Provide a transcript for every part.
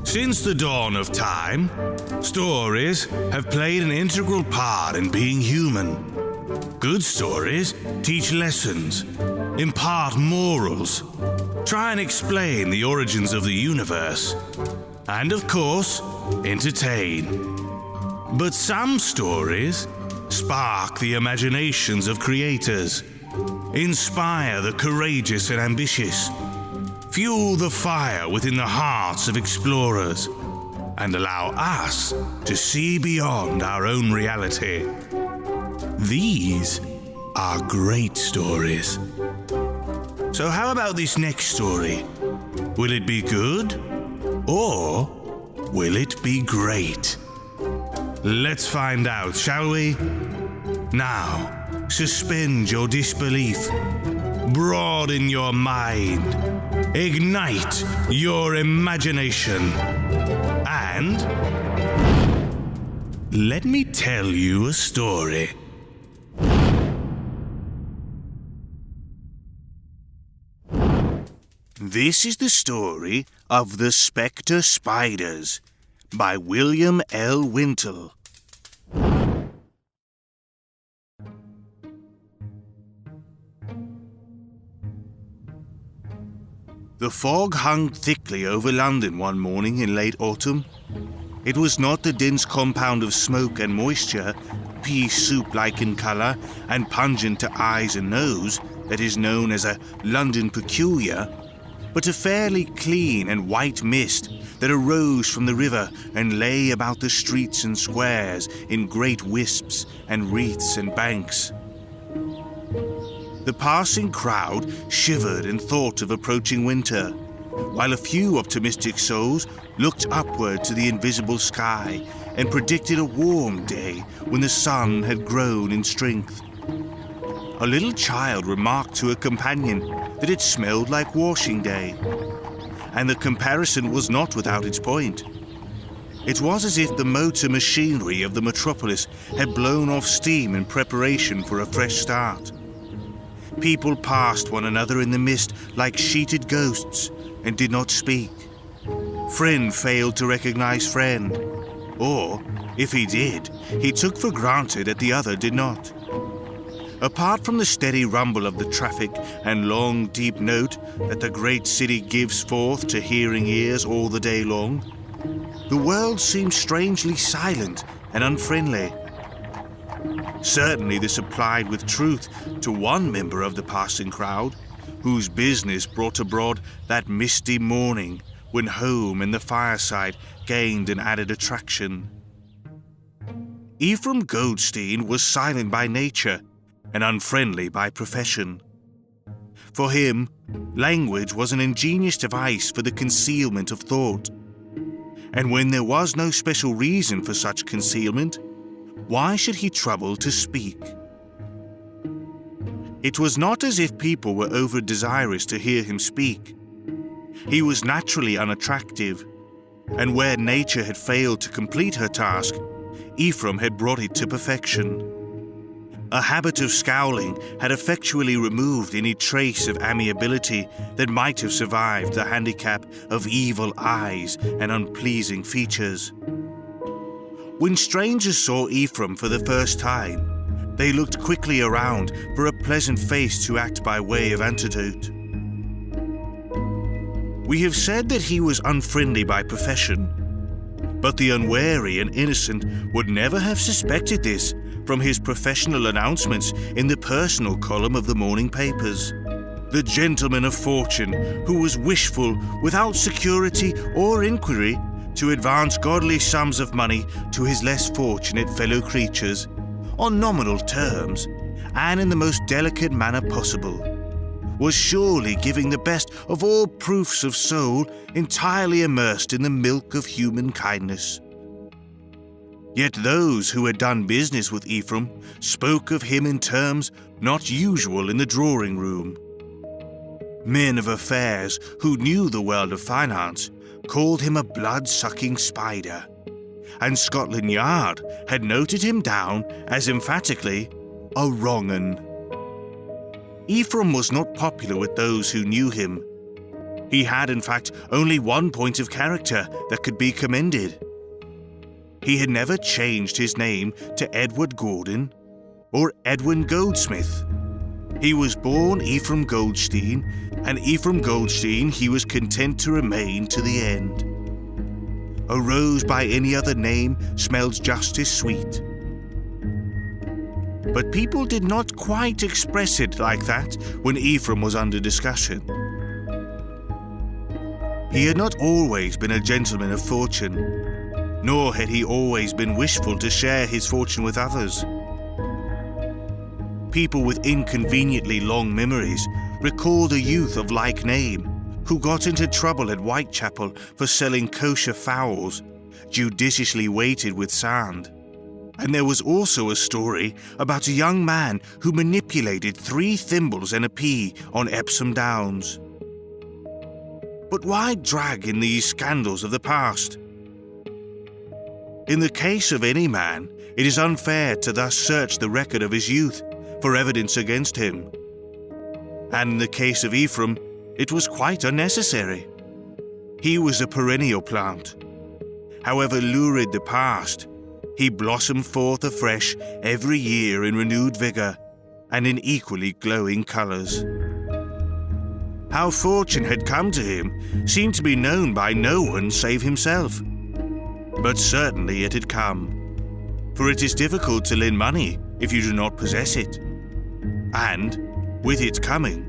Since the dawn of time, stories have played an integral part in being human. Good stories teach lessons, impart morals, try and explain the origins of the universe, and of course, entertain. But some stories spark the imaginations of creators, inspire the courageous and ambitious, fuel the fire within the hearts of explorers, and allow us to see beyond our own reality. These are great stories. So how about this next story? Will it be good? Or will it be great? Let's find out, shall we? Now, suspend your disbelief, broaden your mind, ignite your imagination, and let me tell you a story. This is the story of the Spectre Spiders by William L. Wintle. The fog hung thickly over London one morning in late autumn. It was not the dense compound of smoke and moisture, pea soup-like in colour and pungent to eyes and nose, that is known as a London peculiar, but a fairly clean and white mist that arose from the river and lay about the streets and squares in great wisps and wreaths and banks. The passing crowd shivered and thought of approaching winter, while a few optimistic souls looked upward to the invisible sky and predicted a warm day when the sun had grown in strength. A little child remarked to a companion that it smelled like washing day, and the comparison was not without its point. It was as if the motor machinery of the metropolis had blown off steam in preparation for a fresh start. People passed one another in the mist like sheeted ghosts and did not speak. Friend failed to recognize friend, or, if he did, he took for granted that the other did not. Apart from the steady rumble of the traffic and long, deep note that the great city gives forth to hearing ears all the day long, the world seemed strangely silent and unfriendly. Certainly this applied with truth to one member of the passing crowd, whose business brought abroad that misty morning when home and the fireside gained an added attraction. Ephraim Goldstein was silent by nature and unfriendly by profession. For him, language was an ingenious device for the concealment of thought. And when there was no special reason for such concealment, why should he trouble to speak? It was not as if people were over-desirous to hear him speak. He was naturally unattractive, and where nature had failed to complete her task, Ephraim had brought it to perfection. A habit of scowling had effectually removed any trace of amiability that might have survived the handicap of evil eyes and unpleasing features. When strangers saw Ephraim for the first time, they looked quickly around for a pleasant face to act by way of antidote. We have said that he was unfriendly by profession, but the unwary and innocent would never have suspected this from his professional announcements in the personal column of the morning papers. The gentleman of fortune who was wishful, without security or inquiry, to advance godly sums of money to his less fortunate fellow creatures, on nominal terms, and in the most delicate manner possible, was surely giving the best of all proofs of soul entirely immersed in the milk of human kindness. Yet those who had done business with Ephraim spoke of him in terms not usual in the drawing room. Men of affairs who knew the world of finance called him a blood-sucking spider, and Scotland Yard had noted him down as emphatically a wrong-un. Ephraim was not popular with those who knew him. He had, in fact, only one point of character that could be commended. He had never changed his name to Edward Gordon or Edwin Goldsmith. He was born Ephraim Goldstein, and Ephraim Goldstein he was content to remain to the end. A rose by any other name smells just as sweet. But people did not quite express it like that when Ephraim was under discussion. He had not always been a gentleman of fortune, nor had he always been wishful to share his fortune with others. People with inconveniently long memories recalled a youth of like name who got into trouble at Whitechapel for selling kosher fowls, judiciously weighted with sand. And there was also a story about a young man who manipulated 3 thimbles and a pea on Epsom Downs. But why drag in these scandals of the past? In the case of any man, it is unfair to thus search the record of his youth for evidence against him. And in the case of Ephraim, it was quite unnecessary. He was a perennial plant. However lurid the past, he blossomed forth afresh every year in renewed vigor and in equally glowing colors. How fortune had come to him seemed to be known by no one save himself. But certainly it had come, for it is difficult to lend money if you do not possess it. And, with its coming,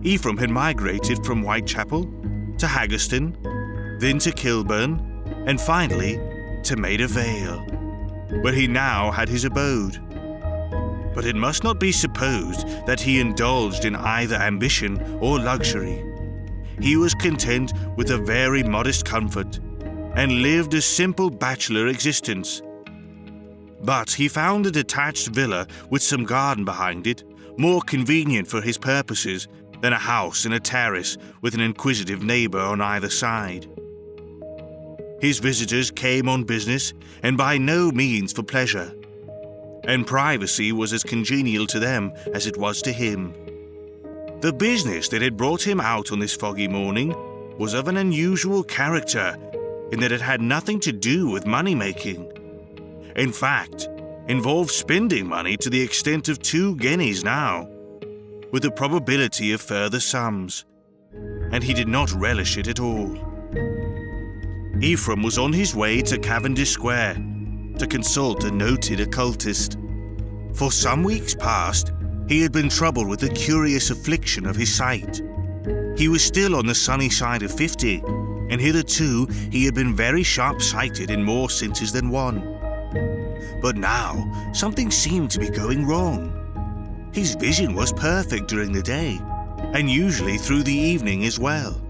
Ephraim had migrated from Whitechapel to Haggerston, then to Kilburn, and finally to Maida Vale, where he now had his abode. But it must not be supposed that he indulged in either ambition or luxury. He was content with a very modest comfort, and lived a simple bachelor existence. But he found a detached villa with some garden behind it more convenient for his purposes than a house in a terrace with an inquisitive neighbour on either side. His visitors came on business and by no means for pleasure, and privacy was as congenial to them as it was to him. The business that had brought him out on this foggy morning was of an unusual character in that it had nothing to do with money-making. In fact, involved spending money to the extent of 2 guineas now, with the probability of further sums, and he did not relish it at all. Ephraim was on his way to Cavendish Square to consult a noted occultist. For some weeks past, he had been troubled with a curious affliction of his sight. He was still on the sunny side of 50, and hitherto he had been very sharp-sighted in more senses than one. But now, something seemed to be going wrong. His vision was perfect during the day, and usually through the evening as well.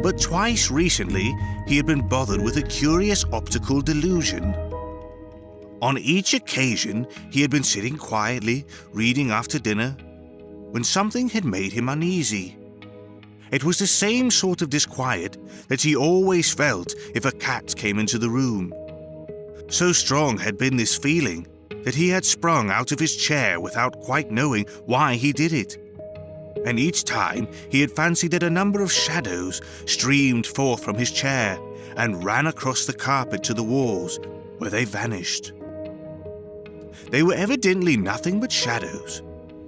But twice recently, he had been bothered with a curious optical delusion. On each occasion, he had been sitting quietly, reading after dinner, when something had made him uneasy. It was the same sort of disquiet that he always felt if a cat came into the room. So strong had been this feeling that he had sprung out of his chair without quite knowing why he did it. And each time he had fancied that a number of shadows streamed forth from his chair and ran across the carpet to the walls, where they vanished. They were evidently nothing but shadows,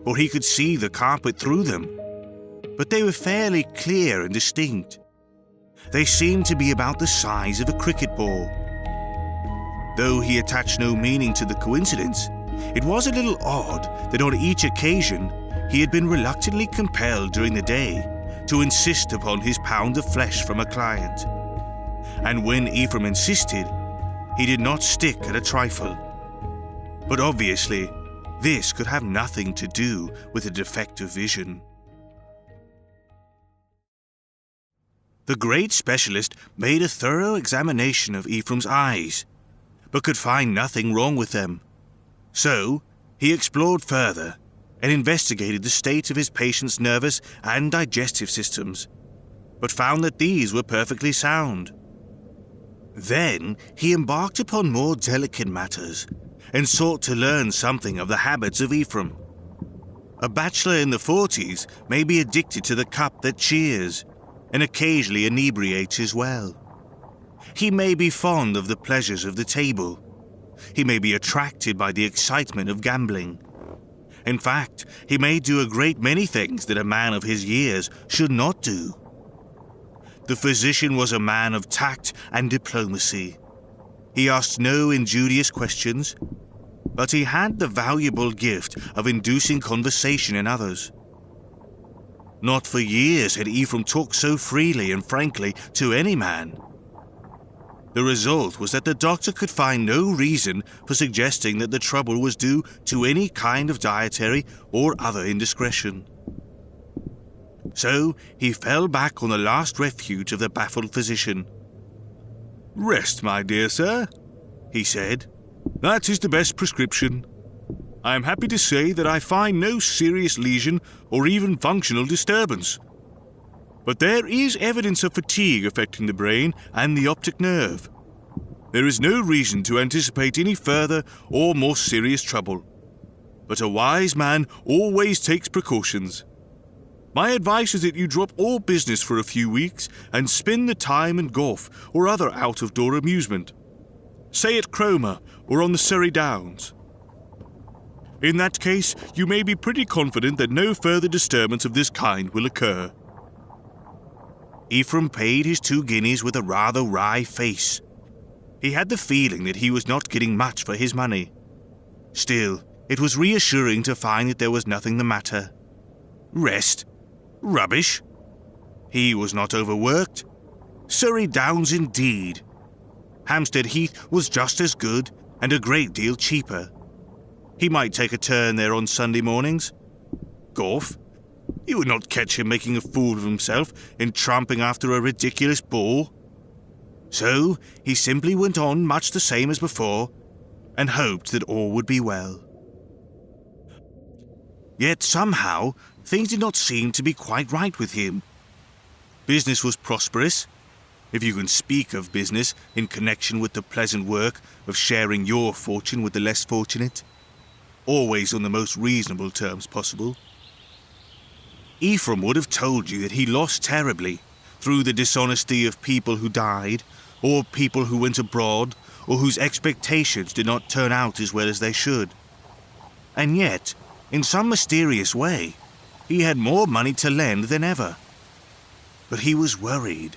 for he could see the carpet through them, but they were fairly clear and distinct. They seemed to be about the size of a cricket ball. Though he attached no meaning to the coincidence, it was a little odd that on each occasion he had been reluctantly compelled during the day to insist upon his pound of flesh from a client. And when Ephraim insisted, he did not stick at a trifle. But obviously, this could have nothing to do with a defective vision. The great specialist made a thorough examination of Ephraim's eyes, but could find nothing wrong with them. So, he explored further and investigated the state of his patient's nervous and digestive systems, but found that these were perfectly sound. Then, he embarked upon more delicate matters and sought to learn something of the habits of Ephraim. A bachelor in the 40s may be addicted to the cup that cheers, and occasionally inebriates as well. He may be fond of the pleasures of the table. He may be attracted by the excitement of gambling. In fact, he may do a great many things that a man of his years should not do. The physician was a man of tact and diplomacy. He asked no injurious questions, but he had the valuable gift of inducing conversation in others. Not for years had Ephraim talked so freely and frankly to any man. The result was that the doctor could find no reason for suggesting that the trouble was due to any kind of dietary or other indiscretion. So he fell back on the last refuge of the baffled physician. "Rest, my dear sir," he said. "That is the best prescription. I am happy to say that I find no serious lesion or even functional disturbance. But there is evidence of fatigue affecting the brain and the optic nerve. There is no reason to anticipate any further or more serious trouble. But a wise man always takes precautions. My advice is that you drop all business for a few weeks and spend the time in golf or other out-of-door amusement. Say at Cromer or on the Surrey Downs. In that case, you may be pretty confident that no further disturbance of this kind will occur." Ephraim paid his 2 guineas with a rather wry face. He had the feeling that he was not getting much for his money. Still, it was reassuring to find that there was nothing the matter. Rest? Rubbish. He was not overworked. Surrey Downs indeed. Hampstead Heath was just as good and a great deal cheaper. He might take a turn there on Sunday mornings. Golf? You would not catch him making a fool of himself in tramping after a ridiculous ball. So he simply went on much the same as before and hoped that all would be well. Yet somehow things did not seem to be quite right with him. Business was prosperous, if you can speak of business in connection with the pleasant work of sharing your fortune with the less fortunate, always on the most reasonable terms possible. Ephraim would have told you that he lost terribly through the dishonesty of people who died, or people who went abroad, or whose expectations did not turn out as well as they should. And yet, in some mysterious way, he had more money to lend than ever. But he was worried.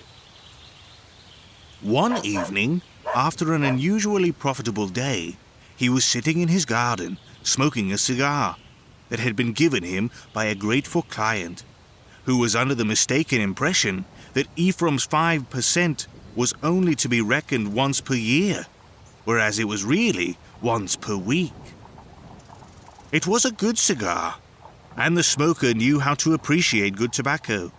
One evening, after an unusually profitable day, he was sitting in his garden, smoking a cigar that had been given him by a grateful client, who was under the mistaken impression that Ephraim's 5% was only to be reckoned once per year, whereas it was really once per week. It was a good cigar, and the smoker knew how to appreciate good tobacco.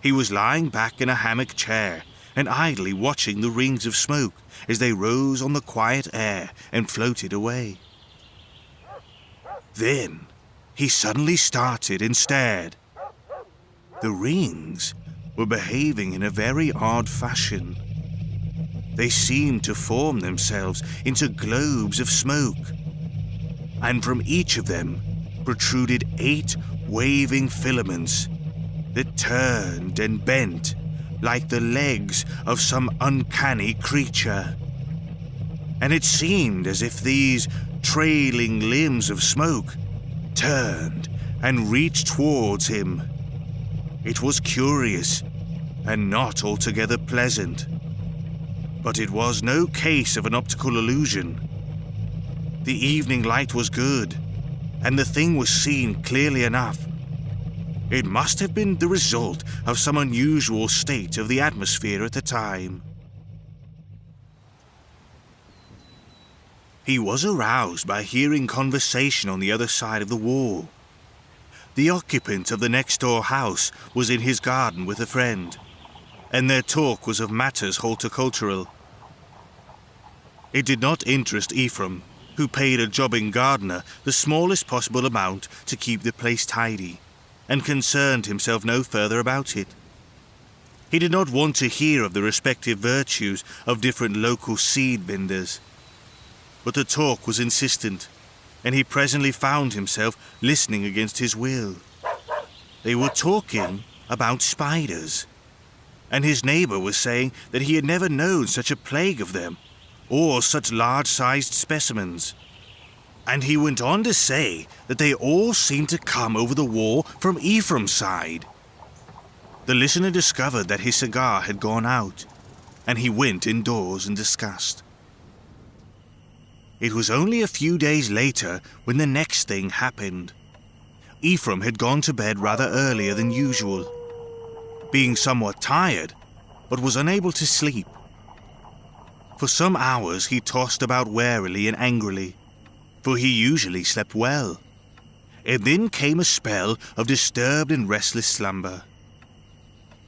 He was lying back in a hammock chair and idly watching the rings of smoke as they rose on the quiet air and floated away. Then he suddenly started and stared. The rings were behaving in a very odd fashion. They seemed to form themselves into globes of smoke, and from each of them protruded 8 waving filaments that turned and bent like the legs of some uncanny creature. And it seemed as if these trailing limbs of smoke turned and reached towards him. It was curious and not altogether pleasant, but it was no case of an optical illusion. The evening light was good, and the thing was seen clearly enough. It must have been the result of some unusual state of the atmosphere at the time. He was aroused by hearing conversation on the other side of the wall. The occupant of the next-door house was in his garden with a friend, and their talk was of matters horticultural. It did not interest Ephraim, who paid a jobbing gardener the smallest possible amount to keep the place tidy, and concerned himself no further about it. He did not want to hear of the respective virtues of different local seed vendors. But the talk was insistent, and he presently found himself listening against his will. They were talking about spiders. And his neighbor was saying that he had never known such a plague of them, or such large-sized specimens. And he went on to say that they all seemed to come over the wall from Ephraim's side. The listener discovered that his cigar had gone out, and he went indoors in disgust. It was only a few days later when the next thing happened. Ephraim had gone to bed rather earlier than usual, being somewhat tired, but was unable to sleep. For some hours he tossed about warily and angrily, for he usually slept well. And then came a spell of disturbed and restless slumber.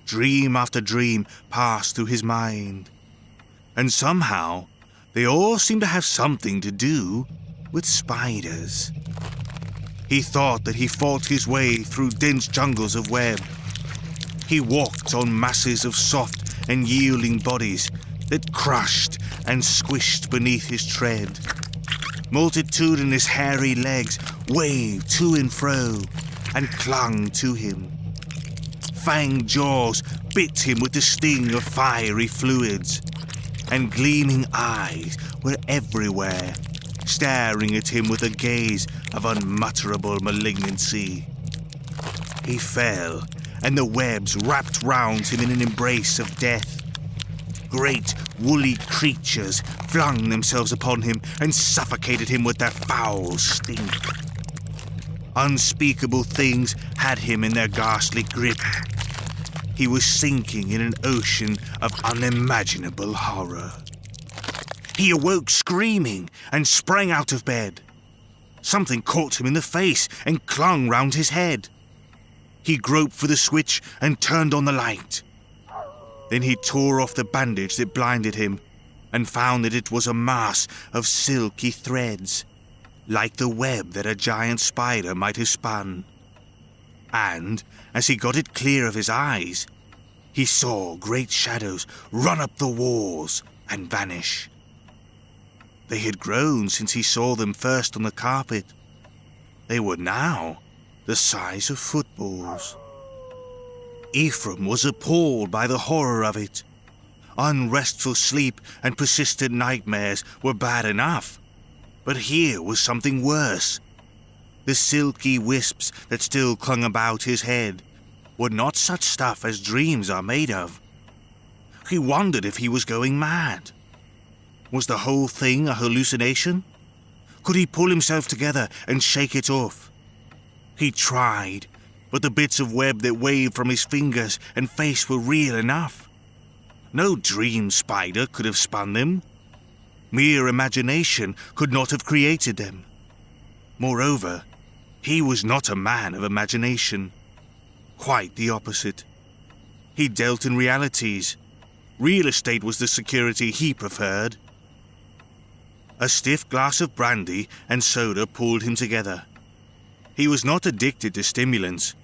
Dream after dream passed through his mind, and somehow they all seemed to have something to do with spiders. He thought that he fought his way through dense jungles of web. He walked on masses of soft and yielding bodies that crushed and squished beneath his tread. Multitudinous hairy legs waved to and fro and clung to him. Fanged jaws bit him with the sting of fiery fluids, and gleaming eyes were everywhere, staring at him with a gaze of unmutterable malignancy. He fell, and the webs wrapped round him in an embrace of death. Great woolly creatures flung themselves upon him and suffocated him with their foul stink. Unspeakable things had him in their ghastly grip. He was sinking in an ocean of unimaginable horror. He awoke screaming and sprang out of bed. Something caught him in the face and clung round his head. He groped for the switch and turned on the light. Then he tore off the bandage that blinded him and found that it was a mass of silky threads, like the web that a giant spider might have spun. And, as he got it clear of his eyes, he saw great shadows run up the walls and vanish. They had grown since he saw them first on the carpet. They were now the size of footballs. Ephraim was appalled by the horror of it. Unrestful sleep and persistent nightmares were bad enough, but here was something worse. The silky wisps that still clung about his head were not such stuff as dreams are made of. He wondered if he was going mad. Was the whole thing a hallucination? Could he pull himself together and shake it off? He tried, but the bits of web that waved from his fingers and face were real enough. No dream spider could have spun them. Mere imagination could not have created them. Moreover, he was not a man of imagination. Quite the opposite. He dealt in realities. Real estate was the security he preferred. A stiff glass of brandy and soda pulled him together. He was not addicted to stimulants.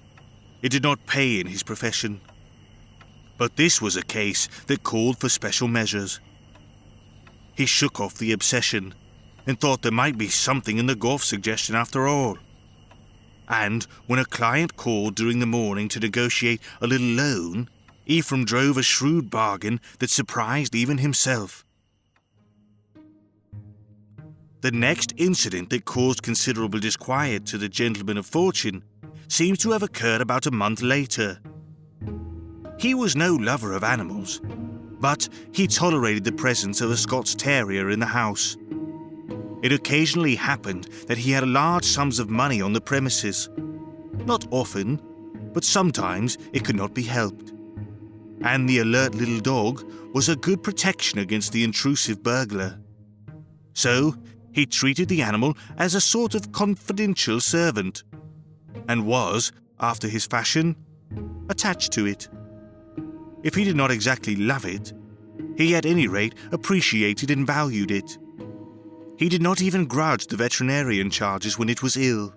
It did not pay in his profession. But this was a case that called for special measures. He shook off the obsession and thought there might be something in the golf suggestion after all. And when a client called during the morning to negotiate a little loan, Ephraim drove a shrewd bargain that surprised even himself. The next incident that caused considerable disquiet to the gentleman of fortune seems to have occurred about a month later. He was no lover of animals, but he tolerated the presence of a Scots terrier in the house. It occasionally happened that he had large sums of money on the premises. Not often, but sometimes it could not be helped. And the alert little dog was a good protection against the intrusive burglar. So he treated the animal as a sort of confidential servant, and was, after his fashion, attached to it. If he did not exactly love it, he at any rate appreciated and valued it. He did not even grudge the veterinarian charges when it was ill.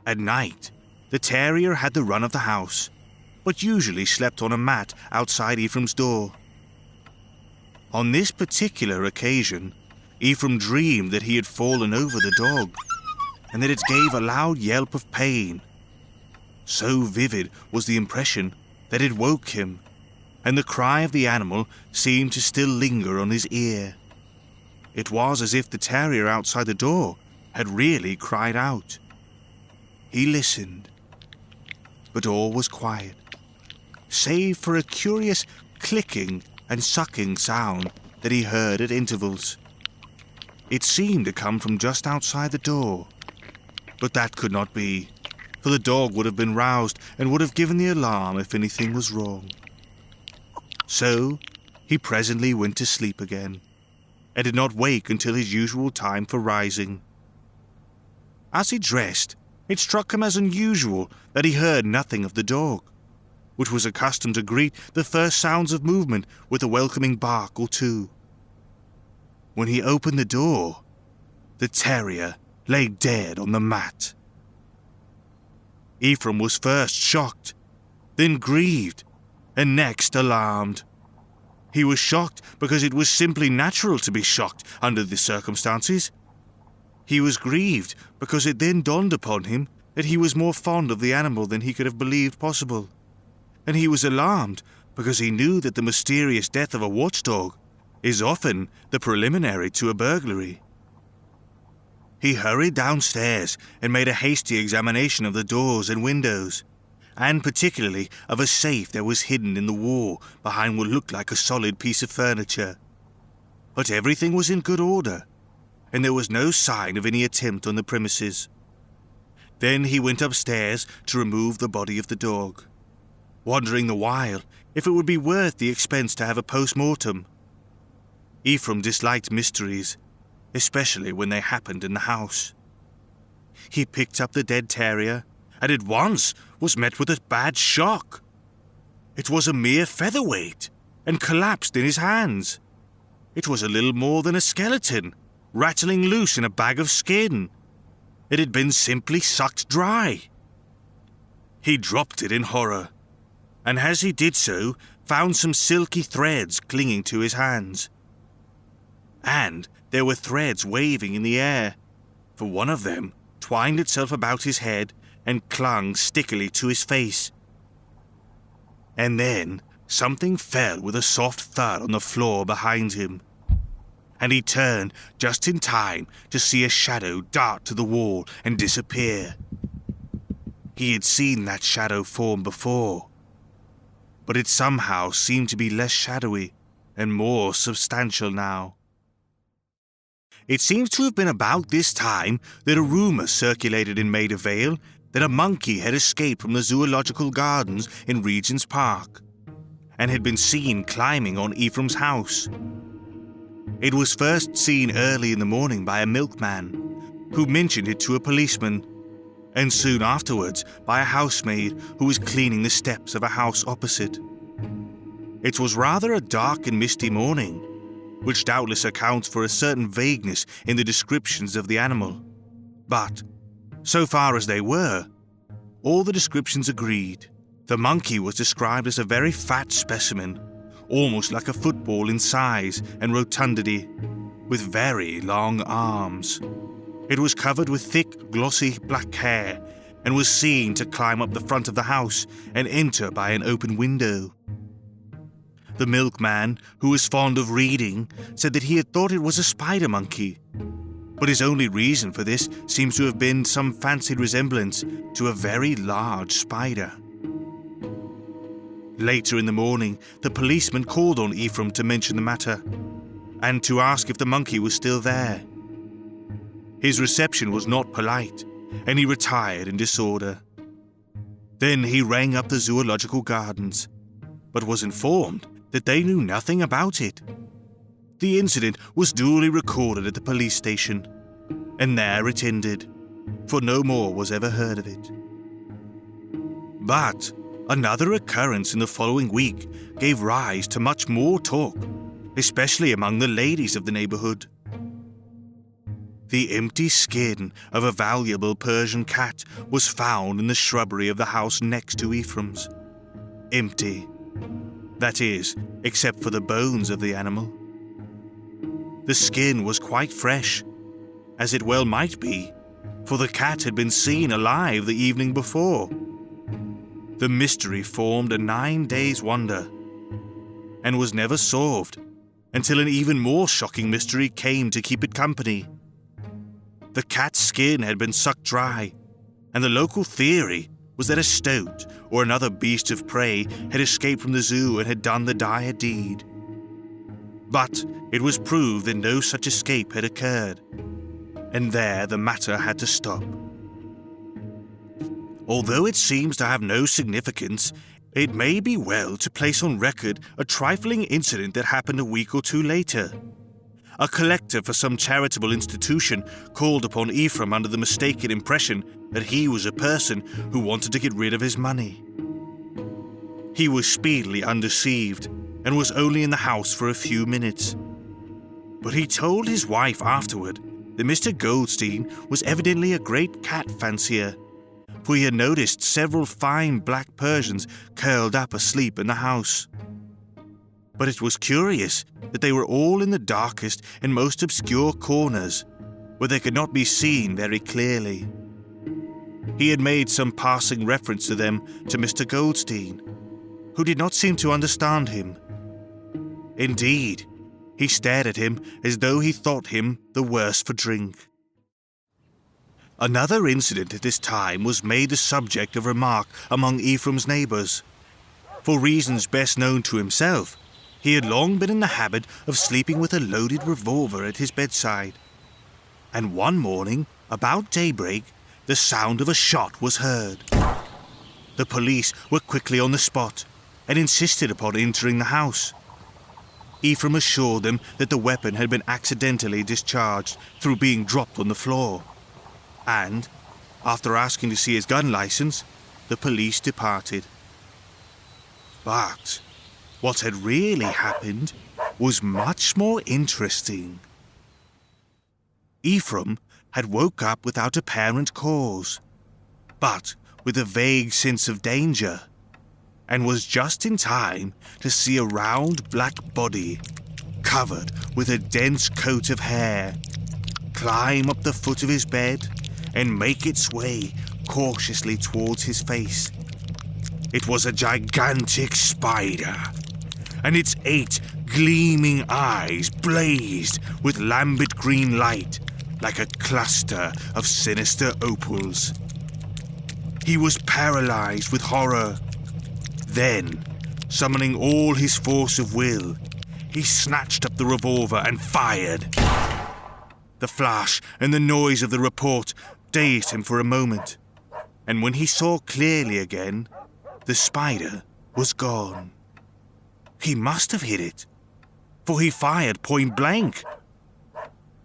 At night, the terrier had the run of the house, but usually slept on a mat outside Ephraim's door. On this particular occasion, Ephraim dreamed that he had fallen over the dog, and that it gave a loud yelp of pain. So vivid was the impression that it woke him, and the cry of the animal seemed to still linger on his ear. It was as if the terrier outside the door had really cried out. He listened, but all was quiet, save for a curious clicking and sucking sound that he heard at intervals. It seemed to come from just outside the door, but that could not be, for the dog would have been roused and would have given the alarm if anything was wrong. So he presently went to sleep again, and did not wake until his usual time for rising. As he dressed, it struck him as unusual that he heard nothing of the dog, which was accustomed to greet the first sounds of movement with a welcoming bark or two. When he opened the door, the terrier lay dead on the mat. Ephraim was first shocked, then grieved, and next alarmed. He was shocked because it was simply natural to be shocked under the circumstances. He was grieved because it then dawned upon him that he was more fond of the animal than he could have believed possible. And he was alarmed because he knew that the mysterious death of a watchdog is often the preliminary to a burglary. He hurried downstairs and made a hasty examination of the doors and windows, and particularly of a safe that was hidden in the wall behind what looked like a solid piece of furniture. But everything was in good order, and there was no sign of any attempt on the premises. Then he went upstairs to remove the body of the dog, wondering the while if it would be worth the expense to have a post-mortem. Ephraim disliked mysteries, especially when they happened in the house. He picked up the dead terrier, and at once was met with a bad shock. It was a mere featherweight, and collapsed in his hands. It was a little more than a skeleton, rattling loose in a bag of skin. It had been simply sucked dry. He dropped it in horror, and as he did so, found some silky threads clinging to his hands. And there were threads waving in the air, for one of them twined itself about his head and clung stickily to his face. And then something fell with a soft thud on the floor behind him, and he turned just in time to see a shadow dart to the wall and disappear. He had seen that shadow form before, but it somehow seemed to be less shadowy and more substantial now. It seems to have been about this time that a rumor circulated in Maida Vale that a monkey had escaped from the zoological gardens in Regent's Park and had been seen climbing on Ephraim's house. It was first seen early in the morning by a milkman, who mentioned it to a policeman, and soon afterwards by a housemaid who was cleaning the steps of a house opposite. It was rather a dark and misty morning, which doubtless accounts for a certain vagueness in the descriptions of the animal. But, so far as they were, all the descriptions agreed. The monkey was described as a very fat specimen, almost like a football in size and rotundity, with very long arms. It was covered with thick, glossy black hair, and was seen to climb up the front of the house and enter by an open window. The milkman, who was fond of reading, said that he had thought it was a spider monkey, but his only reason for this seems to have been some fancied resemblance to a very large spider. Later in the morning, the policeman called on Ephraim to mention the matter, and to ask if the monkey was still there. His reception was not polite, and he retired in disorder. Then he rang up the zoological gardens, but was informed that they knew nothing about it. The incident was duly recorded at the police station, and there it ended, for no more was ever heard of it. But another occurrence in the following week gave rise to much more talk, especially among the ladies of the neighborhood. The empty skin of a valuable Persian cat was found in the shrubbery of the house next to Ephraim's. Empty. That is, except for the bones of the animal. The skin was quite fresh, as it well might be, for the cat had been seen alive the evening before. the mystery formed a 9 days wonder and was never solved until an even more shocking mystery came to keep it company. The cat's skin had been sucked dry, and the local theory was that a stoat or another beast of prey had escaped from the zoo and had done the dire deed. But it was proved that no such escape had occurred, and there the matter had to stop. Although it seems to have no significance, it may be well to place on record a trifling incident that happened a week or two later. A collector for some charitable institution called upon Ephraim under the mistaken impression that he was a person who wanted to get rid of his money. He was speedily undeceived and was only in the house for a few minutes. But he told his wife afterward that Mr. Goldstein was evidently a great cat fancier, for he had noticed several fine black Persians curled up asleep in the house. But it was curious that they were all in the darkest and most obscure corners, where they could not be seen very clearly. He had made some passing reference to them to Mr. Goldstein, who did not seem to understand him. Indeed, he stared at him as though he thought him the worse for drink. Another incident at this time was made the subject of remark among Ephraim's neighbors. For reasons best known to himself, he had long been in the habit of sleeping with a loaded revolver at his bedside. And one morning, about daybreak, the sound of a shot was heard. The police were quickly on the spot and insisted upon entering the house. Ephraim assured them that the weapon had been accidentally discharged through being dropped on the floor. And, after asking to see his gun license, the police departed. But what had really happened was much more interesting. Ephraim had woke up without apparent cause, but with a vague sense of danger, and was just in time to see a round black body, covered with a dense coat of hair, climb up the foot of his bed and make its way cautiously towards his face. It was a gigantic spider, and its 8 gleaming eyes blazed with lambent green light like a cluster of sinister opals. He was paralyzed with horror. Then, summoning all his force of will, he snatched up the revolver and fired. The flash and the noise of the report dazed him for a moment, and when he saw clearly again, the spider was gone. He must have hit it, for he fired point blank,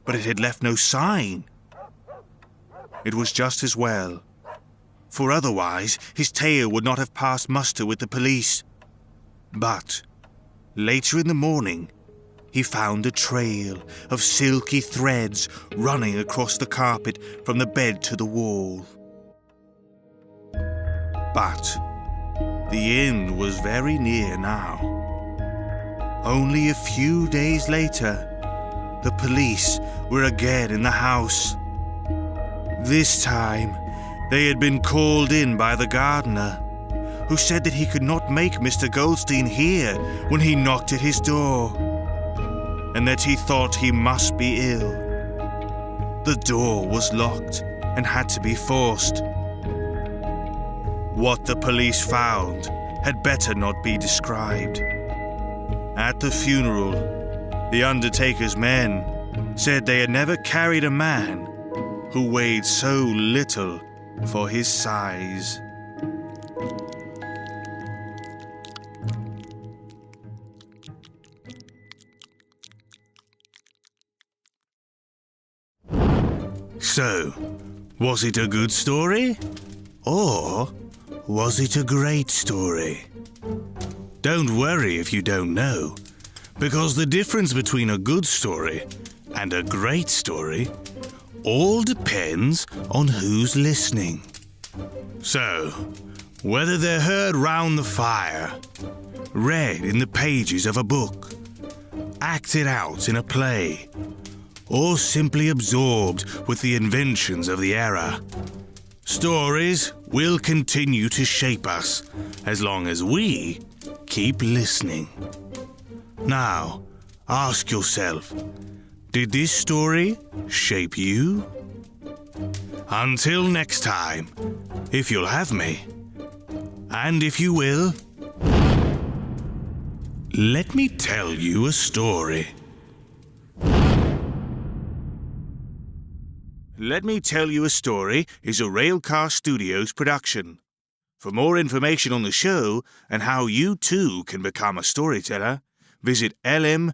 but it had left no sign. It was just as well, for otherwise his tale would not have passed muster with the police. But later in the morning, he found a trail of silky threads running across the carpet from the bed to the wall. But the end was very near now. Only a few days later, the police were again in the house. This time, they had been called in by the gardener, who said that he could not make Mr. Goldstein hear when he knocked at his door, and that he thought he must be ill. The door was locked and had to be forced. What the police found had better not be described. At the funeral, the undertaker's men said they had never carried a man who weighed so little for his size. So, was it a good story? Or was it a great story? Don't worry if you don't know, because the difference between a good story and a great story all depends on who's listening. So, whether they're heard round the fire, read in the pages of a book, acted out in a play, or simply absorbed with the inventions of the era, stories will continue to shape us as long as we keep listening. Now, ask yourself, did this story shape you? Until next time, if you'll have me, and if you will, let me tell you a story. Let Me Tell You a Story is a Railcar Studios production. For more information on the show and how you too can become a storyteller, visit lmtys.com.